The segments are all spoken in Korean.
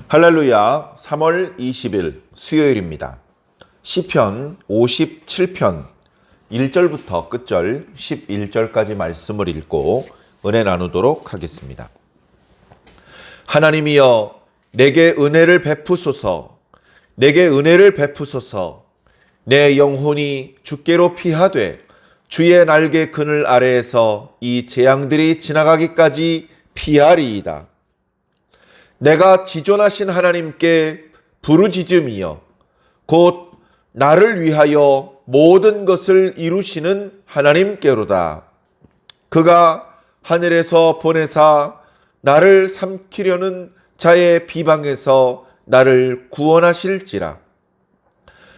할렐루야. 3월 20일 수요일입니다. 시편 57편 1절부터 끝절 11절까지 말씀을 읽고 은혜 나누도록 하겠습니다. 하나님이여 내게 은혜를 베푸소서. 내게 은혜를 베푸소서. 내 영혼이 주께로 피하되 주의 날개 그늘 아래에서 이 재앙들이 지나가기까지 피하리이다. 내가 지존하신 하나님께 부르짖음이여 곧 나를 위하여 모든 것을 이루시는 하나님께로다. 그가 하늘에서 보내사 나를 삼키려는 자의 비방에서 나를 구원하실지라.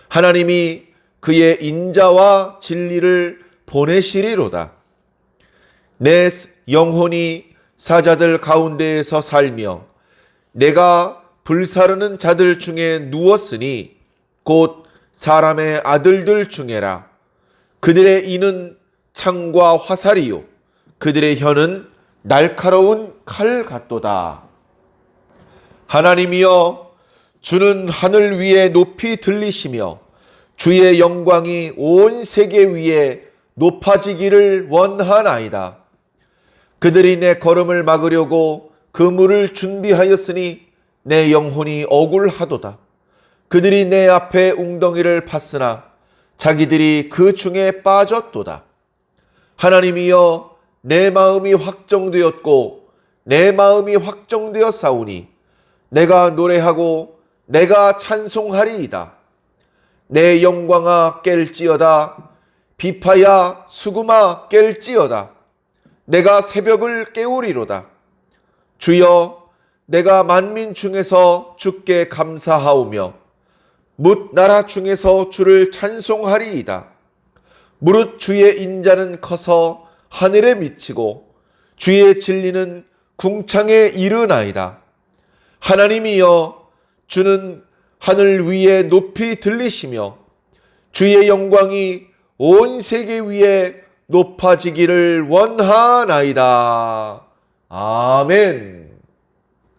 하나님이 그의 인자와 진리를 보내시리로다. 내 영혼이 사자들 가운데에서 살며 내가 불사르는 자들 중에 누웠으니 곧 사람의 아들들 중에라. 그들의 이는 창과 화살이요 그들의 혀는 날카로운 칼 같도다. 하나님이여 주는 하늘 위에 높이 들리시며 주의 영광이 온 세계 위에 높아지기를 원하나이다. 그들이 내 걸음을 막으려고 그물을 준비하였으니 내 영혼이 억울하도다. 그들이 내 앞에 웅덩이를 팠으나 자기들이 그 중에 빠졌도다. 하나님이여 내 마음이 확정되었고 내 마음이 확정되었사오니 내가 노래하고 내가 찬송하리이다. 내 영광아 깰지어다. 비파야 수금아 깰지어다. 내가 새벽을 깨우리로다. 주여 내가 만민 중에서 주께 감사하오며 뭇 나라 중에서 주를 찬송하리이다. 무릇 주의 인자는 커서 하늘에 미치고 주의 진리는 궁창에 이르나이다. 하나님이여 주는 하늘 위에 높이 들리시며 주의 영광이 온 세계 위에 높아지기를 원하나이다. 아멘.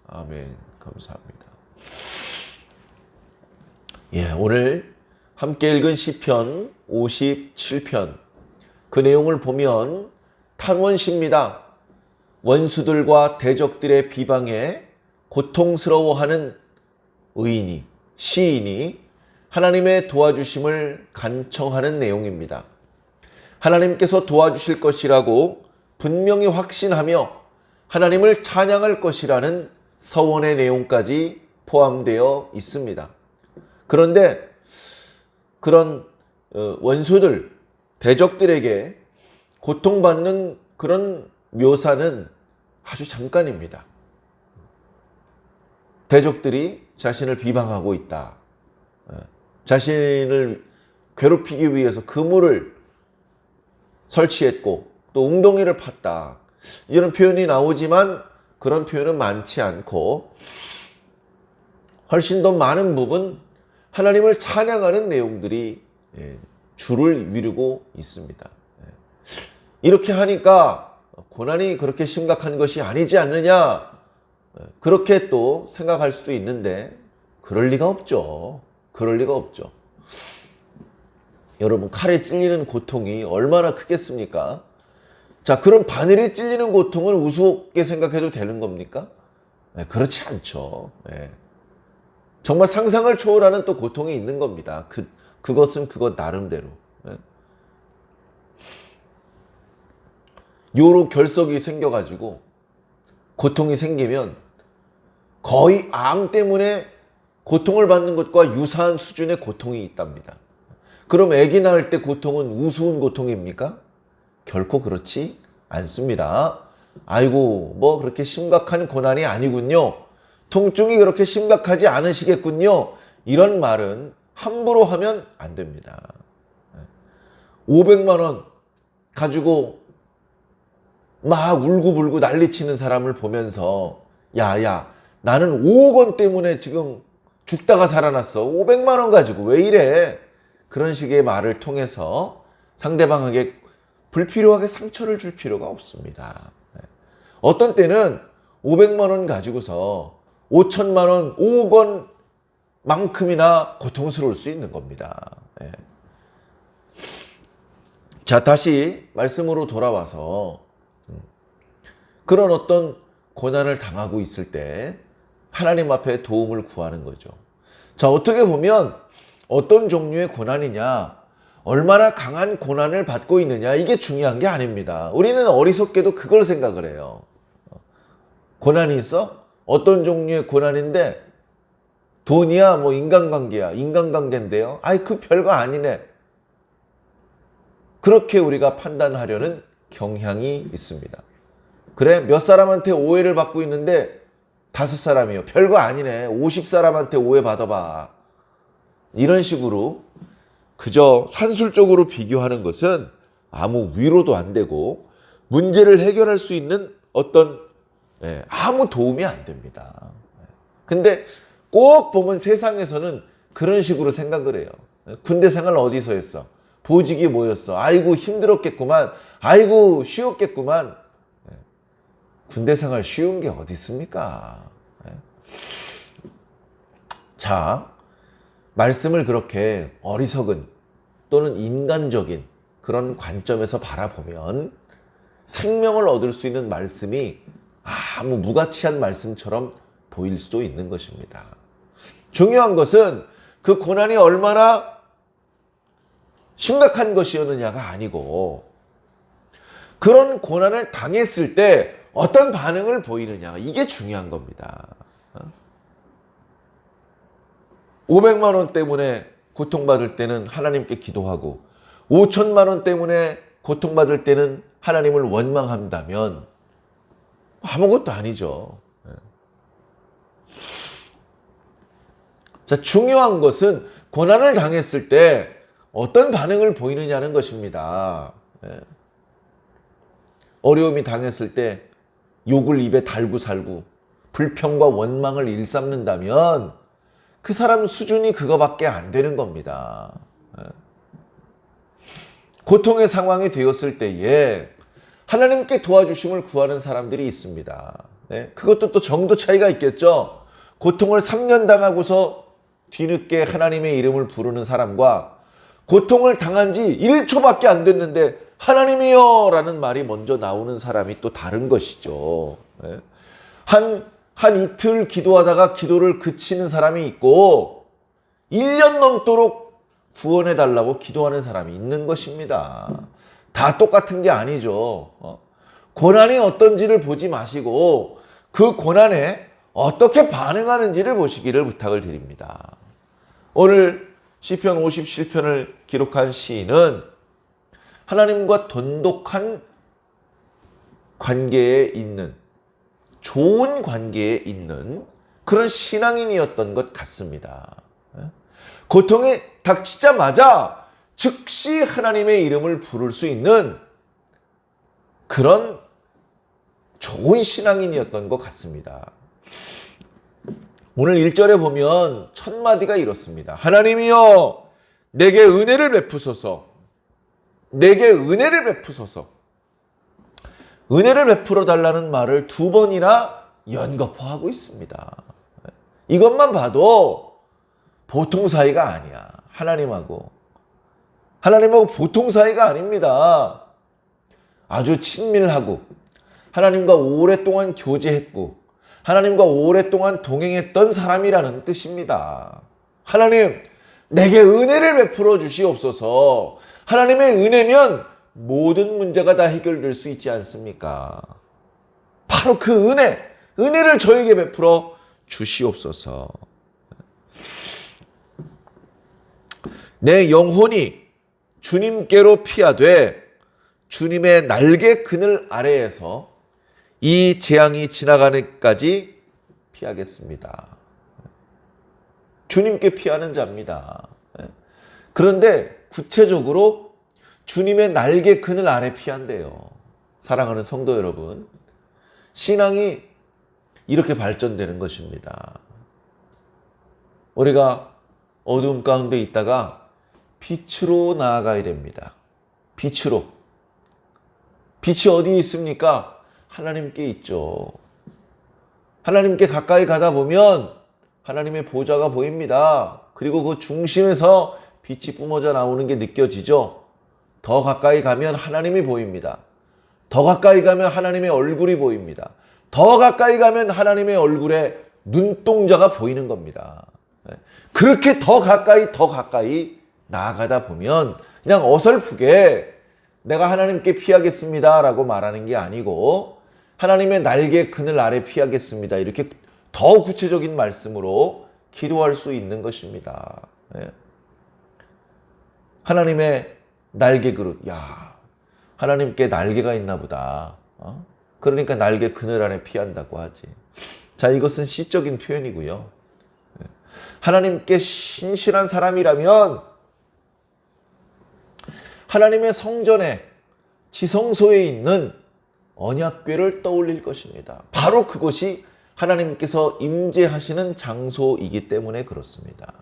아멘. 감사합니다. 오늘 함께 읽은 시편 57편 그 내용을 보면 탄원시입니다. 원수들과 대적들의 비방에 고통스러워하는 의인이 시인이 하나님의 도와주심을 간청하는 내용입니다. 하나님께서 도와주실 것이라고 분명히 확신하며 하나님을 찬양할 것이라는 서원의 내용까지 포함되어 있습니다. 그런데 그런 원수들, 대적들에게 고통받는 그런 묘사는 아주 잠깐입니다. 대적들이 자신을 비방하고 있다. 자신을 괴롭히기 위해서 그물을 설치했고 또 웅덩이를 팠다. 이런 표현이 나오지만 그런 표현은 많지 않고 훨씬 더 많은 부분 하나님을 찬양하는 내용들이 주를 이루고 있습니다. 이렇게 하니까 고난이 그렇게 심각한 것이 아니지 않느냐 그렇게 또 생각할 수도 있는데 그럴 리가 없죠. 그럴 리가 없죠. 여러분 칼에 찔리는 고통이 얼마나 크겠습니까? 자, 그럼 바늘에 찔리는 고통은 우습게 생각해도 되는 겁니까? 그렇지 않죠. 정말 상상을 초월하는 또 고통이 있는 겁니다. 그것은 그것 나름대로. 요로 결석이 생겨가지고 고통이 생기면 거의 암 때문에 고통을 받는 것과 유사한 수준의 고통이 있답니다. 그럼 아기 낳을 때 고통은 우스운 고통입니까? 결코 그렇지 않습니다. 아이고 뭐 그렇게 심각한 고난이 아니군요. 통증이 그렇게 심각하지 않으시겠군요. 이런 말은 함부로 하면 안 됩니다. 500만 원 가지고 막 울고불고 난리치는 사람을 보면서 야야 나는 5억 원 때문에 지금 죽다가 살아났어. 500만 원 가지고 왜 이래? 그런 식의 말을 통해서 상대방에게 불필요하게 상처를 줄 필요가 없습니다. 어떤 때는 500만 원 가지고서 5천만 원, 5억 원만큼이나 고통스러울 수 있는 겁니다. 예. 자, 다시 말씀으로 돌아와서 그런 어떤 고난을 당하고 있을 때 하나님 앞에 도움을 구하는 거죠. 자, 어떻게 보면 어떤 종류의 고난이냐, 얼마나 강한 고난을 받고 있느냐, 이게 중요한 게 아닙니다. 우리는 어리석게도 그걸 생각을 해요. 고난이 있어? 어떤 종류의 고난인데 돈이야, 뭐 인간관계야, 인간관계인데요. 아이, 그 별거 아니네. 그렇게 우리가 판단하려는 경향이 있습니다. 그래, 몇 사람한테 오해를 받고 있는데 5사람이요. 별거 아니네. 50사람한테 오해 받아봐. 이런 식으로 그저 산술적으로 비교하는 것은 아무 위로도 안 되고 문제를 해결할 수 있는 어떤 아무 도움이 안 됩니다. 근데 꼭 보면 세상에서는 그런 식으로 생각을 해요. 군대 생활 어디서 했어? 보직이 뭐였어? 아이고 힘들었겠구만. 아이고 쉬웠겠구만. 군대 생활 쉬운 게 어디 있습니까? 자, 말씀을 그렇게 어리석은 또는 인간적인 그런 관점에서 바라보면 생명을 얻을 수 있는 말씀이 아무 무가치한 말씀처럼 보일 수도 있는 것입니다. 중요한 것은 그 고난이 얼마나 심각한 것이었느냐가 아니고 그런 고난을 당했을 때 어떤 반응을 보이느냐, 이게 중요한 겁니다. 500만 원 때문에 고통받을 때는 하나님께 기도하고 5천만 원 때문에 고통받을 때는 하나님을 원망한다면 아무것도 아니죠. 자, 중요한 것은 고난을 당했을 때 어떤 반응을 보이느냐는 것입니다. 어려움이 당했을 때 욕을 입에 달고 살고 불평과 원망을 일삼는다면 그 사람 수준이 그거밖에 안 되는 겁니다. 고통의 상황이 되었을 때에 하나님께 도와주심을 구하는 사람들이 있습니다. 그것도 또 정도 차이가 있겠죠. 고통을 3년 당하고서 뒤늦게 하나님의 이름을 부르는 사람과 고통을 당한 지 1초밖에 안 됐는데 하나님이여 라는 말이 먼저 나오는 사람이 또 다른 것이죠. 한 이틀 기도하다가 기도를 그치는 사람이 있고 1년 넘도록 구원해 달라고 기도하는 사람이 있는 것입니다. 다 똑같은 게 아니죠. 고난이 어떤지를 보지 마시고 그 고난에 어떻게 반응하는지를 보시기를 부탁을 드립니다. 오늘 시편 57편을 기록한 시인은 하나님과 돈독한 관계에 있는, 좋은 관계에 있는 그런 신앙인이었던 것 같습니다. 고통이 닥치자마자 즉시 하나님의 이름을 부를 수 있는 그런 좋은 신앙인이었던 것 같습니다. 오늘 1절에 보면 첫 마디가 이렇습니다. 하나님이여 내게 은혜를 베푸소서. 내게 은혜를 베푸소서. 은혜를 베풀어 달라는 말을 2번이나 연거푸하고 있습니다. 이것만 봐도 보통 사이가 아니야. 하나님하고 보통 사이가 아닙니다. 아주 친밀하고 하나님과 오랫동안 교제했고 하나님과 오랫동안 동행했던 사람이라는 뜻입니다. 하나님, 내게 은혜를 베풀어 주시옵소서. 하나님의 은혜면 모든 문제가 다 해결될 수 있지 않습니까? 바로 그 은혜를 저에게 베풀어 주시옵소서. 내 영혼이 주님께로 피하되 주님의 날개 그늘 아래에서 이 재앙이 지나가는까지 피하겠습니다. 주님께 피하는 자입니다. 그런데 구체적으로 주님의 날개 그늘 아래 피한대요. 사랑하는 성도 여러분, 신앙이 이렇게 발전되는 것입니다. 우리가 어두움 가운데 있다가 빛으로 나아가야 됩니다. 빛으로. 빛이 어디에 있습니까? 하나님께 있죠. 하나님께 가까이 가다 보면 하나님의 보좌가 보입니다. 그리고 그 중심에서 빛이 뿜어져 나오는 게 느껴지죠. 더 가까이 가면 하나님이 보입니다. 더 가까이 가면 하나님의 얼굴이 보입니다. 더 가까이 가면 하나님의 얼굴에 눈동자가 보이는 겁니다. 그렇게 더 가까이 나아가다 보면 그냥 어설프게 내가 하나님께 피하겠습니다 라고 말하는 게 아니고 하나님의 날개 그늘 아래 피하겠습니다. 이렇게 더 구체적인 말씀으로 기도할 수 있는 것입니다. 하나님의 날개 그릇. 야, 하나님께 날개가 있나 보다. 그러니까 날개 그늘 안에 피한다고 하지. 자, 이것은 시적인 표현이고요. 하나님께 신실한 사람이라면 하나님의 성전에 지성소에 있는 언약궤를 떠올릴 것입니다. 바로 그것이 하나님께서 임재하시는 장소이기 때문에 그렇습니다.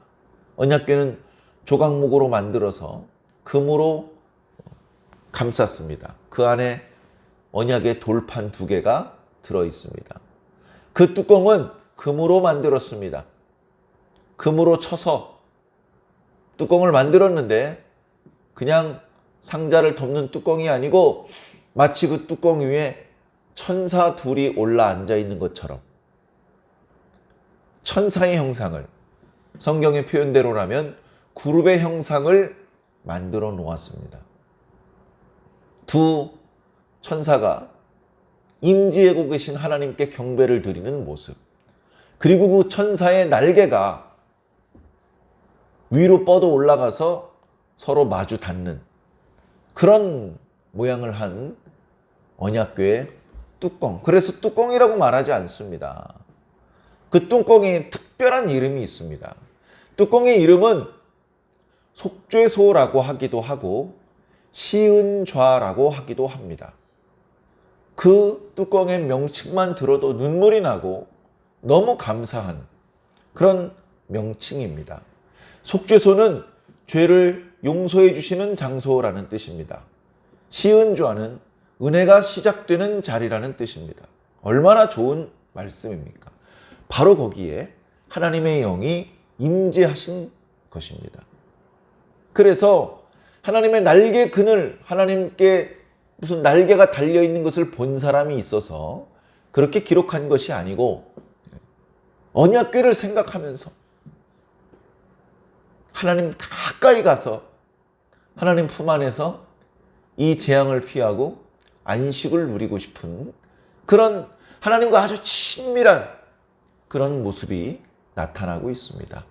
언약궤는 조각목으로 만들어서 금으로 감쌌습니다. 그 안에 언약의 돌판 2개가 들어 있습니다. 그 뚜껑은 금으로 만들었습니다. 금으로 쳐서 뚜껑을 만들었는데 그냥 상자를 덮는 뚜껑이 아니고 마치 그 뚜껑 위에 천사 둘이 올라 앉아 있는 것처럼 천사의 형상을, 성경의 표현대로라면 그룹의 형상을 만들어 놓았습니다. 두 천사가 임재하고 계신 하나님께 경배를 드리는 모습, 그리고 그 천사의 날개가 위로 뻗어 올라가서 서로 마주 닿는 그런 모양을 한 언약궤의 뚜껑. 그래서 뚜껑이라고 말하지 않습니다. 그 뚜껑에 특별한 이름이 있습니다. 뚜껑의 이름은 속죄소라고 하기도 하고 시은좌라고 하기도 합니다. 그 뚜껑의 명칭만 들어도 눈물이 나고 너무 감사한 그런 명칭입니다. 속죄소는 죄를 용서해 주시는 장소라는 뜻입니다. 시은좌는 은혜가 시작되는 자리라는 뜻입니다. 얼마나 좋은 말씀입니까? 바로 거기에 하나님의 영이 임재하신 것입니다. 그래서 하나님의 날개 그늘, 하나님께 무슨 날개가 달려있는 것을 본 사람이 있어서 그렇게 기록한 것이 아니고 언약궤를 생각하면서 하나님 가까이 가서 하나님 품 안에서 이 재앙을 피하고 안식을 누리고 싶은 그런 하나님과 아주 친밀한 그런 모습이 나타나고 있습니다.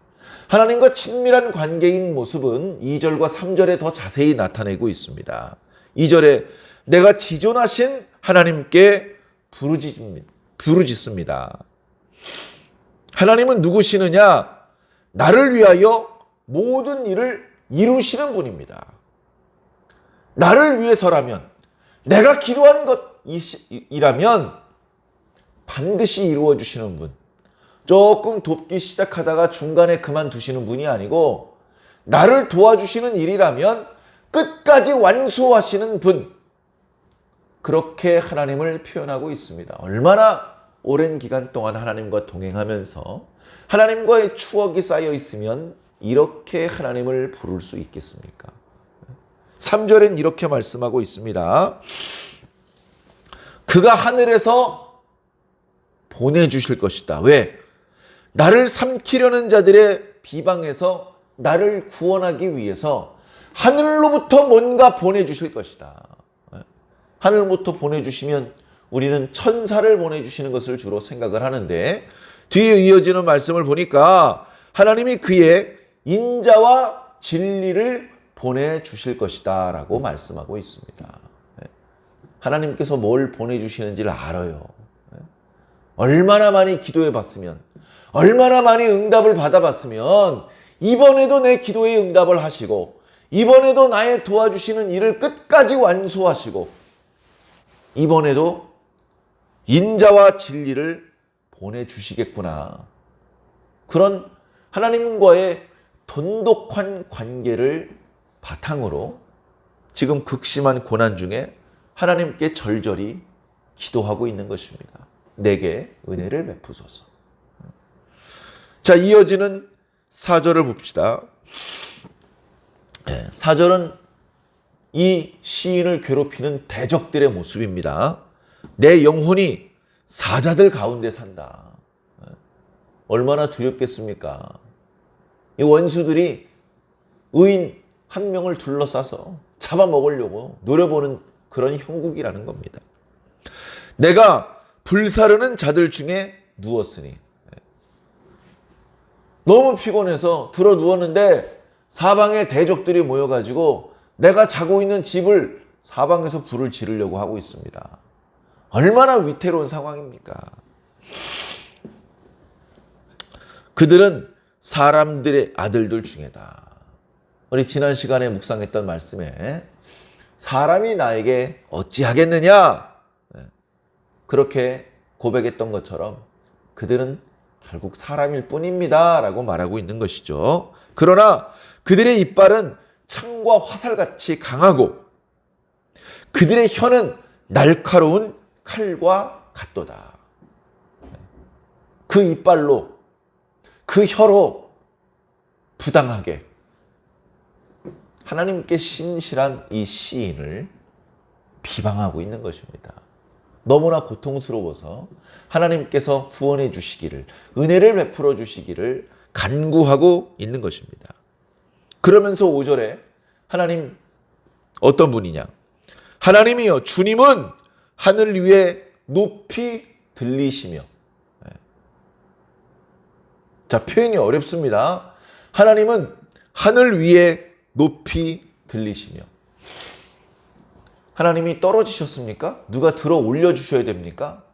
하나님과 친밀한 관계인 모습은 2절과 3절에 더 자세히 나타내고 있습니다. 2절에 내가 지존하신 하나님께 부르짖습니다. 하나님은 누구시느냐? 나를 위하여 모든 일을 이루시는 분입니다. 나를 위해서라면, 내가 기도한 것이라면 반드시 이루어 주시는 분. 조금 돕기 시작하다가 중간에 그만두시는 분이 아니고 나를 도와주시는 일이라면 끝까지 완수하시는 분. 그렇게 하나님을 표현하고 있습니다. 얼마나 오랜 기간 동안 하나님과 동행하면서 하나님과의 추억이 쌓여 있으면 이렇게 하나님을 부를 수 있겠습니까? 3절엔 이렇게 말씀하고 있습니다. 그가 하늘에서 보내주실 것이다. 왜? 나를 삼키려는 자들의 비방에서 나를 구원하기 위해서 하늘로부터 뭔가 보내주실 것이다. 하늘로부터 보내주시면 우리는 천사를 보내주시는 것을 주로 생각을 하는데 뒤에 이어지는 말씀을 보니까 하나님이 그의 인자와 진리를 보내주실 것이다 라고 말씀하고 있습니다. 하나님께서 뭘 보내주시는지를 알아요. 얼마나 많이 기도해 봤으면, 얼마나 많이 응답을 받아봤으면 이번에도 내 기도에 응답을 하시고 이번에도 나의 도와주시는 일을 끝까지 완수하시고 이번에도 인자와 진리를 보내주시겠구나. 그런 하나님과의 돈독한 관계를 바탕으로 지금 극심한 고난 중에 하나님께 절절히 기도하고 있는 것입니다. 내게 은혜를 베푸소서. 자, 이어지는 4절을 봅시다. 4절은 이 시인을 괴롭히는 대적들의 모습입니다. 내 영혼이 사자들 가운데 산다. 얼마나 두렵겠습니까? 이 원수들이 의인 한 명을 둘러싸서 잡아먹으려고 노려보는 그런 형국이라는 겁니다. 내가 불사르는 자들 중에 누웠으니, 너무 피곤해서 들어 누웠는데 사방에 대적들이 모여가지고 내가 자고 있는 집을 사방에서 불을 지르려고 하고 있습니다. 얼마나 위태로운 상황입니까? 그들은 사람들의 아들들 중에다. 우리 지난 시간에 묵상했던 말씀에 사람이 나에게 어찌하겠느냐, 그렇게 고백했던 것처럼 그들은 결국 사람일 뿐입니다 라고 말하고 있는 것이죠. 그러나 그들의 이빨은 창과 화살같이 강하고 그들의 혀는 날카로운 칼과 같도다. 그 이빨로, 그 혀로 부당하게 하나님께 신실한 이 시인을 비방하고 있는 것입니다. 너무나 고통스러워서 하나님께서 구원해 주시기를, 은혜를 베풀어 주시기를 간구하고 있는 것입니다. 그러면서 5절에 하나님 어떤 분이냐? 하나님이여, 주님은 하늘 위에 높이 들리시며. 자, 표현이 어렵습니다. 하나님은 하늘 위에 높이 들리시며. 하나님이 떨어지셨습니까? 누가 들어 올려주셔야 됩니까?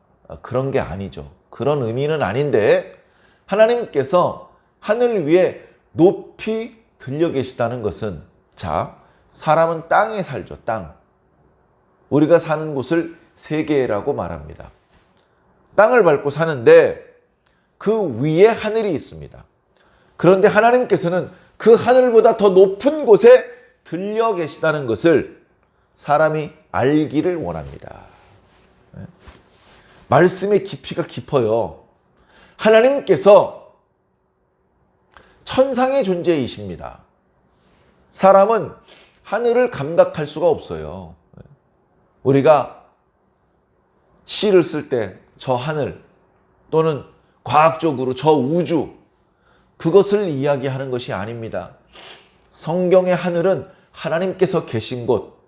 그런 게 아니죠. 그런 의미는 아닌데, 하나님께서 하늘 위에 높이 들려 계시다는 것은, 자, 사람은 땅에 살죠. 땅. 우리가 사는 곳을 세계라고 말합니다. 땅을 밟고 사는데 그 위에 하늘이 있습니다. 그런데 하나님께서는 그 하늘보다 더 높은 곳에 들려 계시다는 것을 사람이 알기를 원합니다. 말씀의 깊이가 깊어요. 하나님께서 천상의 존재이십니다. 사람은 하늘을 감각할 수가 없어요. 우리가 시를 쓸 때 저 하늘 또는 과학적으로 저 우주, 그것을 이야기하는 것이 아닙니다. 성경의 하늘은 하나님께서 계신 곳,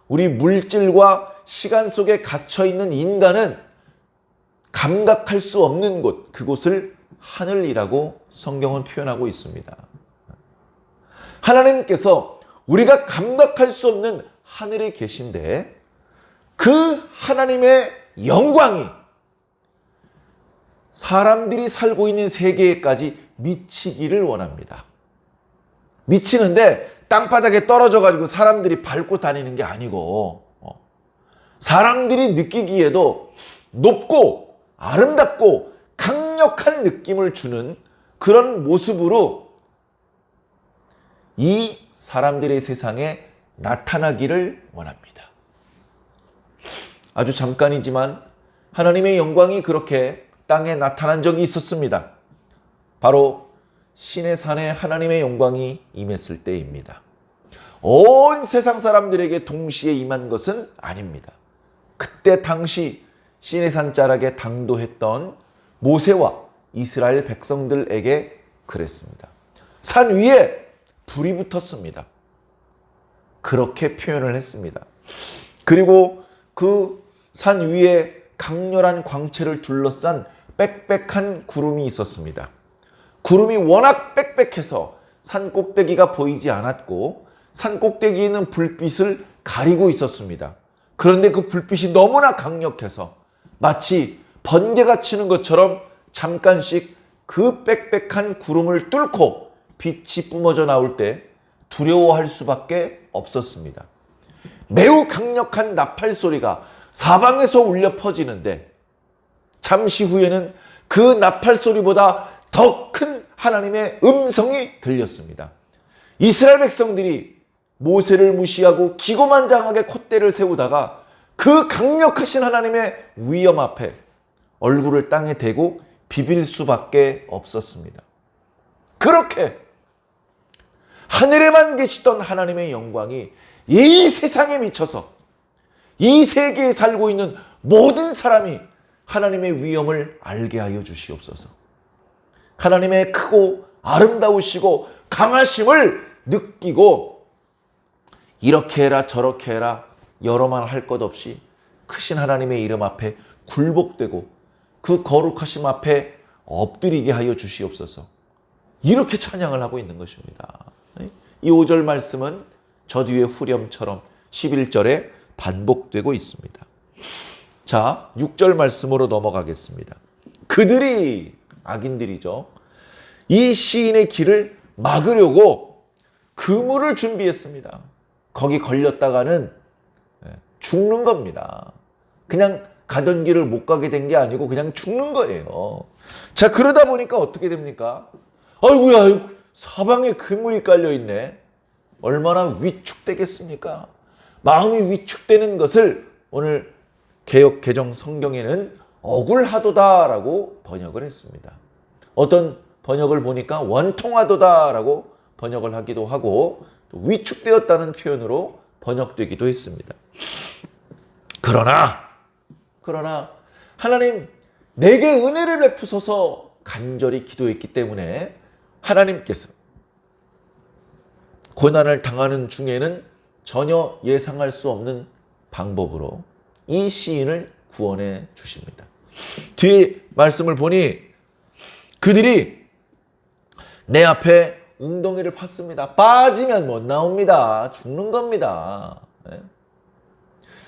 우리 물질과 시간 속에 갇혀있는 인간은 감각할 수 없는 곳, 그곳을 하늘이라고 성경은 표현하고 있습니다. 하나님께서 우리가 감각할 수 없는 하늘에 계신데 그 하나님의 영광이 사람들이 살고 있는 세계에까지 미치기를 원합니다. 미치는데 땅바닥에 떨어져가지고 사람들이 밟고 다니는 게 아니고, 사람들이 느끼기에도 높고 아름답고 강력한 느낌을 주는 그런 모습으로 이 사람들의 세상에 나타나기를 원합니다. 아주 잠깐이지만 하나님의 영광이 그렇게 땅에 나타난 적이 있었습니다. 바로 시내산에 하나님의 영광이 임했을 때입니다. 온 세상 사람들에게 동시에 임한 것은 아닙니다. 그때 당시 시내산 자락에 당도했던 모세와 이스라엘 백성들에게 그랬습니다. 산 위에 불이 붙었습니다. 그렇게 표현을 했습니다. 그리고 그 산 위에 강렬한 광채를 둘러싼 빽빽한 구름이 있었습니다. 구름이 워낙 빽빽해서 산 꼭대기가 보이지 않았고 산 꼭대기에 있는 불빛을 가리고 있었습니다. 그런데 그 불빛이 너무나 강력해서 마치 번개가 치는 것처럼 잠깐씩 그 빽빽한 구름을 뚫고 빛이 뿜어져 나올 때 두려워할 수밖에 없었습니다. 매우 강력한 나팔 소리가 사방에서 울려 퍼지는데 잠시 후에는 그 나팔 소리보다 더 큰 하나님의 음성이 들렸습니다. 이스라엘 백성들이 모세를 무시하고 기고만장하게 콧대를 세우다가 그 강력하신 하나님의 위엄 앞에 얼굴을 땅에 대고 비빌 수밖에 없었습니다. 그렇게 하늘에만 계시던 하나님의 영광이 이 세상에 미쳐서 이 세계에 살고 있는 모든 사람이 하나님의 위엄을 알게 하여 주시옵소서. 하나님의 크고 아름다우시고 강하심을 느끼고 이렇게 해라 저렇게 해라 여러 말 할 것 없이 크신 하나님의 이름 앞에 굴복되고 그 거룩하심 앞에 엎드리게 하여 주시옵소서. 이렇게 찬양을 하고 있는 것입니다. 이 5절 말씀은 저 뒤에 후렴처럼 11절에 반복되고 있습니다. 자, 6절 말씀으로 넘어가겠습니다. 그들이 악인들이죠. 이 시인의 길을 막으려고 그물을 준비했습니다. 거기 걸렸다가는 죽는 겁니다. 그냥 가던 길을 못 가게 된 게 아니고 그냥 죽는 거예요. 자, 그러다 보니까 어떻게 됩니까? 아이고야, 사방에 그물이 깔려있네. 얼마나 위축되겠습니까? 마음이 위축되는 것을 오늘 개역 개정 성경에는 억울하도다라고 번역을 했습니다. 어떤 번역을 보니까 원통하도다라고 번역을 하기도 하고 또 위축되었다는 표현으로 번역되기도 했습니다. 그러나 하나님 내게 은혜를 베푸소서 간절히 기도했기 때문에 하나님께서 고난을 당하는 중에는 전혀 예상할 수 없는 방법으로 이 시인을 구원해 주십니다. 뒤에 말씀을 보니 그들이 내 앞에 웅덩이를 팠습니다. 빠지면 못 나옵니다. 죽는 겁니다.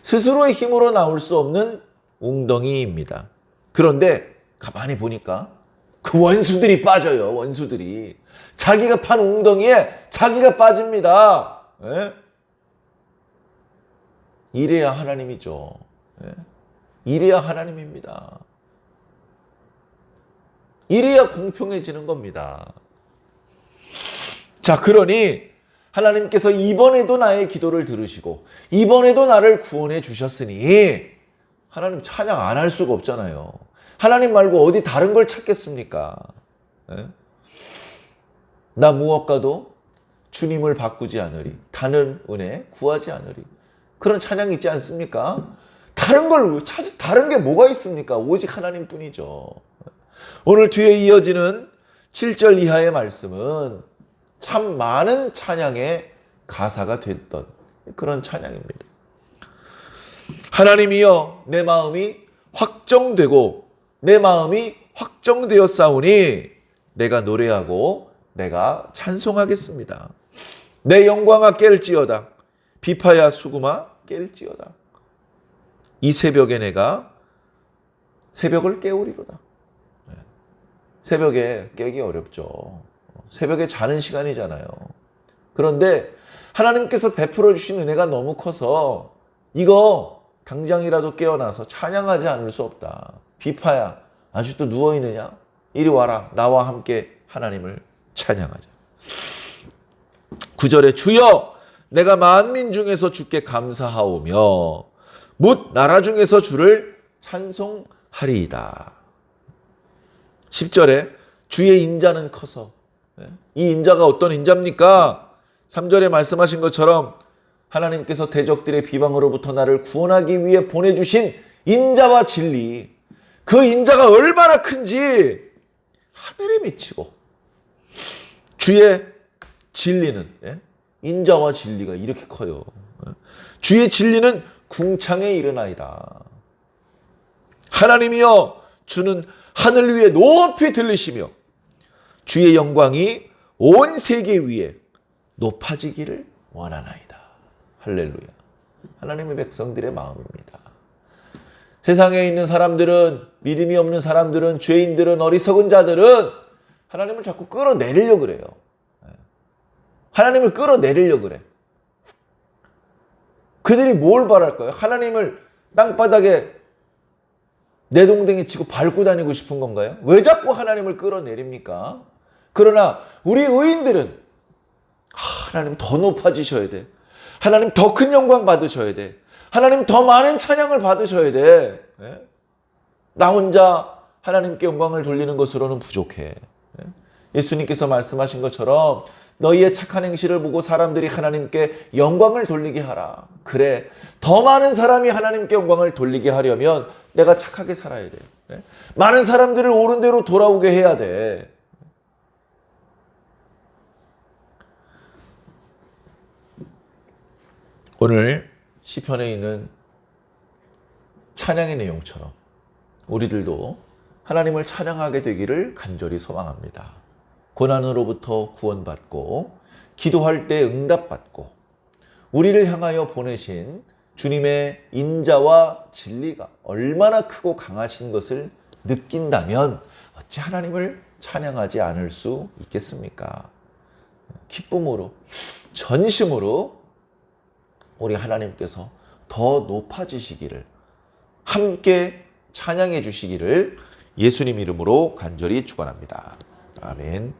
스스로의 힘으로 나올 수 없는 웅덩이입니다. 그런데 가만히 보니까 그 원수들이 빠져요. 원수들이. 자기가 판 웅덩이에 자기가 빠집니다. 이래야 하나님이죠. 이래야 하나님입니다. 이래야 공평해지는 겁니다. 자, 그러니 하나님께서 이번에도 나의 기도를 들으시고 이번에도 나를 구원해 주셨으니 하나님 찬양 안 할 수가 없잖아요. 하나님 말고 어디 다른 걸 찾겠습니까? 나 무엇과도 주님을 바꾸지 않으리. 다른 은혜 구하지 않으리. 그런 찬양 있지 않습니까? 다른 게 뭐가 있습니까? 오직 하나님뿐이죠. 오늘 뒤에 이어지는 7절 이하의 말씀은 참 많은 찬양의 가사가 됐던 그런 찬양입니다. 하나님이여 내 마음이 확정되고 내 마음이 확정되었사오니 내가 노래하고 내가 찬송하겠습니다. 내 영광아 깰지어다. 비파야 수구마 깰지어다. 이 새벽에 내가 새벽을 깨우리로다. 새벽에 깨기 어렵죠. 새벽에 자는 시간이잖아요. 그런데 하나님께서 베풀어 주신 은혜가 너무 커서 이거 당장이라도 깨어나서 찬양하지 않을 수 없다. 비파야 아직도 누워있느냐? 이리 와라. 나와 함께 하나님을 찬양하자. 9절에 주여 내가 만민 중에서 주께 감사하오며 뭇 나라 중에서 주를 찬송하리이다. 10절에 주의 인자는 커서, 이 인자가 어떤 인자입니까? 3절에 말씀하신 것처럼 하나님께서 대적들의 비방으로부터 나를 구원하기 위해 보내주신 인자와 진리, 그 인자가 얼마나 큰지 하늘에 미치고 주의 진리는, 인자와 진리가 이렇게 커요. 주의 진리는 궁창에 이르나이다. 하나님이여 주는 하늘 위에 높이 들리시며 주의 영광이 온 세계 위에 높아지기를 원하나이다. 할렐루야. 하나님의 백성들의 마음입니다. 세상에 있는 사람들은, 믿음이 없는 사람들은, 죄인들은, 어리석은 자들은 하나님을 자꾸 끌어내리려고 그래요. 하나님을 끌어내리려고 그래. 그들이 뭘 바랄까요? 하나님을 땅바닥에 내동댕이 치고 밟고 다니고 싶은 건가요? 왜 자꾸 하나님을 끌어내립니까? 그러나 우리 의인들은 하나님 더 높아지셔야 돼. 하나님 더 큰 영광 받으셔야 돼. 하나님 더 많은 찬양을 받으셔야 돼. 나 혼자 하나님께 영광을 돌리는 것으로는 부족해. 예수님께서 말씀하신 것처럼 너희의 착한 행실을 보고 사람들이 하나님께 영광을 돌리게 하라. 그래, 더 많은 사람이 하나님께 영광을 돌리게 하려면 내가 착하게 살아야 돼. 많은 사람들을 옳은 대로 돌아오게 해야 돼. 오늘 시편에 있는 찬양의 내용처럼 우리들도 하나님을 찬양하게 되기를 간절히 소망합니다. 고난으로부터 구원받고 기도할 때 응답받고 우리를 향하여 보내신 주님의 인자와 진리가 얼마나 크고 강하신 것을 느낀다면 어찌 하나님을 찬양하지 않을 수 있겠습니까? 기쁨으로, 전심으로 우리 하나님께서 더 높아지시기를, 함께 찬양해 주시기를 예수님 이름으로 간절히 축원합니다. 아멘.